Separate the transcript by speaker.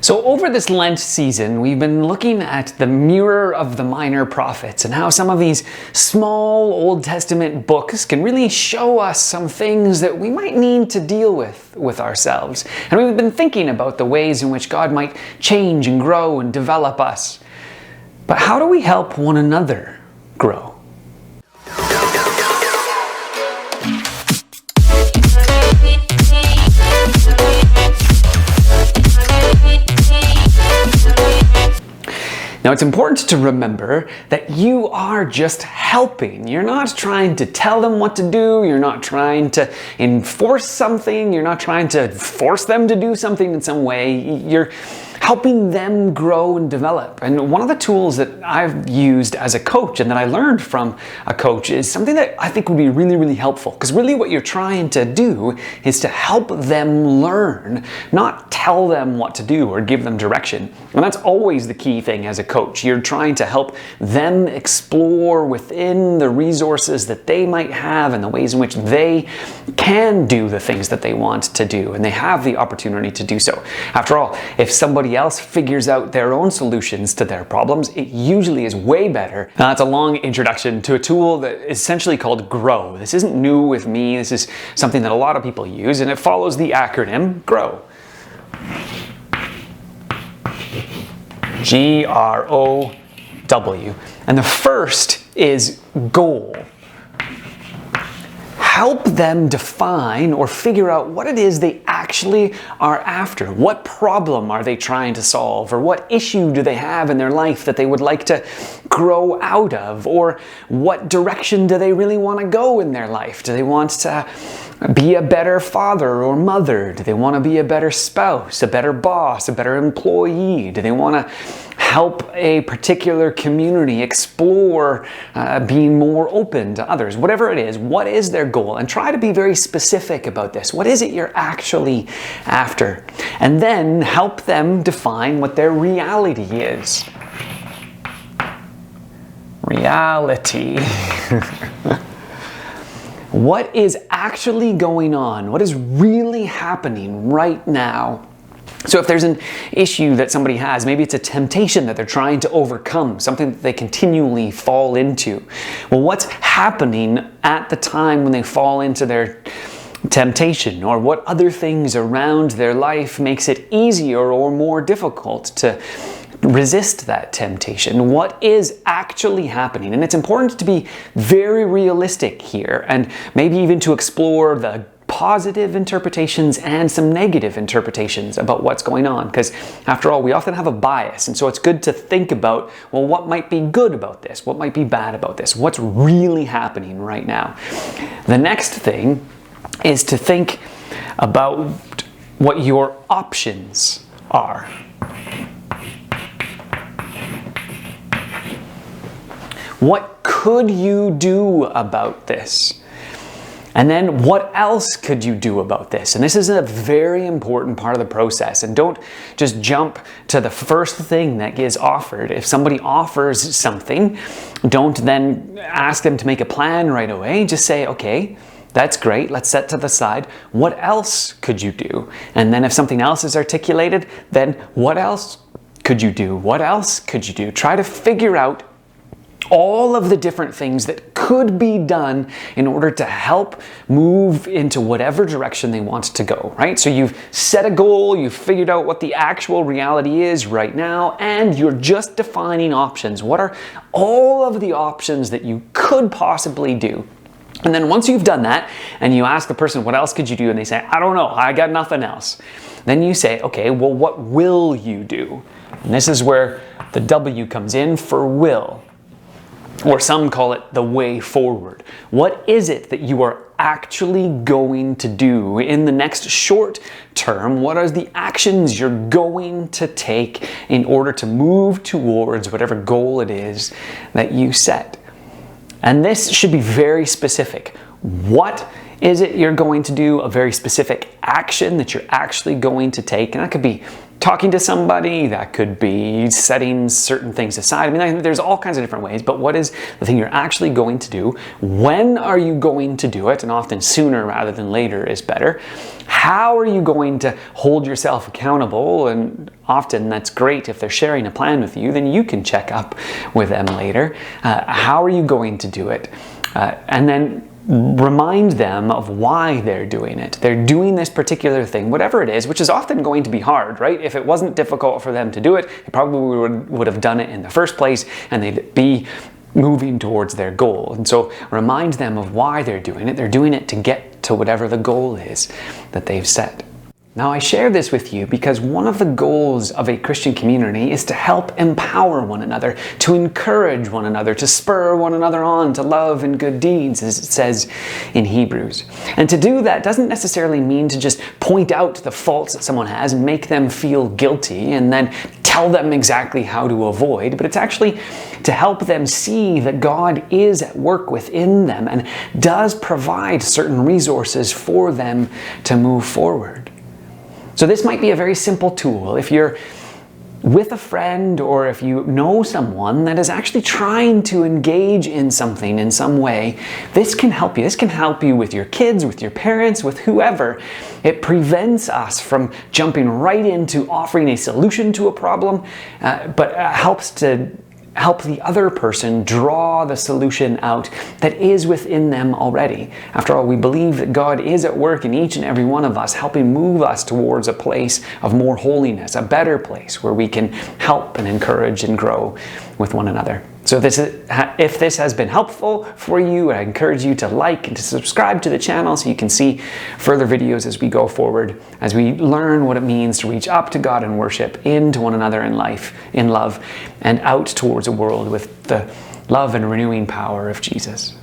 Speaker 1: So over this Lent season, we've been looking at the mirror of the minor prophets and how some of these small Old Testament books can really show us some things that we might need to deal with ourselves. And we've been thinking about the ways in which God might change and grow and develop us. But how do we help one another grow? Now, it's important to remember that you are just helping. You're not trying to tell them what to do. You're not trying to enforce something. You're not trying to force them to do something in some way. You're helping them grow and develop. And one of the tools that I've used as a coach and that I learned from a coach is something that I think would be really, really helpful. Because really what you're trying to do is to help them learn, not tell them what to do or give them direction. And that's always the key thing as a coach. You're trying to help them explore within the resources that they might have and the ways in which they can do the things that they want to do. And they have the opportunity to do so. After all, if somebody else figures out their own solutions to their problems, it usually is way better. Now, that's a long introduction to a tool that is essentially called GROW. This isn't new with me. This is something that a lot of people use, and it follows the acronym GROW. G-R-O-W. And the first is goal. Help them define or figure out what it is they actually are after. What problem are they trying to solve? Or what issue do they have in their life that they would like to grow out of? Or what direction do they really want to go in their life? Do they want to be a better father or mother? Do they want to be a better spouse, a better boss, a better employee? Do they want to help a particular community explore being more open to others? Whatever it is, what is their goal? And try to be very specific about this. What is it you're actually after? And then help them define what their reality is. Reality. What is actually going on? What is really happening right now? So if there's an issue that somebody has, maybe it's a temptation that they're trying to overcome, something that they continually fall into. Well, what's happening at the time when they fall into their temptation? Or what other things around their life makes it easier or more difficult to resist that temptation? What is actually happening? And it's important to be very realistic here, and maybe even to explore the positive interpretations and some negative interpretations about what's going on. Because after all, we often have a bias. And so it's good to think about, well, what might be good about this? What might be bad about this? What's really happening right now? The next thing is to think about what your options are. What could you do about this? And then what else could you do about this? And this is a very important part of the process. And don't just jump to the first thing that is offered. If somebody offers something, don't then ask them to make a plan right away. Just say, okay, that's great. Let's set to the side. What else could you do? And then if something else is articulated, then what else could you do? What else could you do? Try to figure out all of the different things that could be done in order to help move into whatever direction they want to go, right? So you've set a goal, you've figured out what the actual reality is right now, and you're just defining options. What are all of the options that you could possibly do? And then once you've done that, and you ask the person, what else could you do? And they say, I don't know, I got nothing else. Then you say, okay, well, what will you do? And this is where the W comes in for will. Or some call it the way forward. What is it that you are actually going to do in the next short term? What are the actions you're going to take in order to move towards whatever goal it is that you set? And this should be very specific. What is it you're going to do? A very specific action that you're actually going to take. And that could be talking to somebody, that could be setting certain things aside. I mean, there's all kinds of different ways, but what is the thing you're actually going to do? When are you going to do it? And often sooner rather than later is better. How are you going to hold yourself accountable? And often that's great if they're sharing a plan with you, then you can check up with them later. How are you going to do it? And then remind them of why they're doing it. They're doing this particular thing, whatever it is, which is often going to be hard, right? If it wasn't difficult for them to do it, they probably would have done it in the first place, and they'd be moving towards their goal. And so remind them of why they're doing it. They're doing it to get to whatever the goal is that they've set. Now, I share this with you because one of the goals of a Christian community is to help empower one another, to encourage one another, to spur one another on to love and good deeds, as it says in Hebrews. And to do that doesn't necessarily mean to just point out the faults that someone has and make them feel guilty and then tell them exactly how to avoid, but it's actually to help them see that God is at work within them and does provide certain resources for them to move forward. So this might be a very simple tool. If you're with a friend or if you know someone that is actually trying to engage in something in some way, this can help you. This can help you with your kids, with your parents, with whoever. It prevents us from jumping right into offering a solution to a problem, but helps to help the other person draw the solution out that is within them already. After all, we believe that God is at work in each and every one of us, helping move us towards a place of more holiness, a better place where we can help and encourage and grow with one another. So if this has been helpful for you, I encourage you to like and to subscribe to the channel so you can see further videos as we go forward, as we learn what it means to reach up to God in worship, into one another in life, in love, and out towards a world with the love and renewing power of Jesus.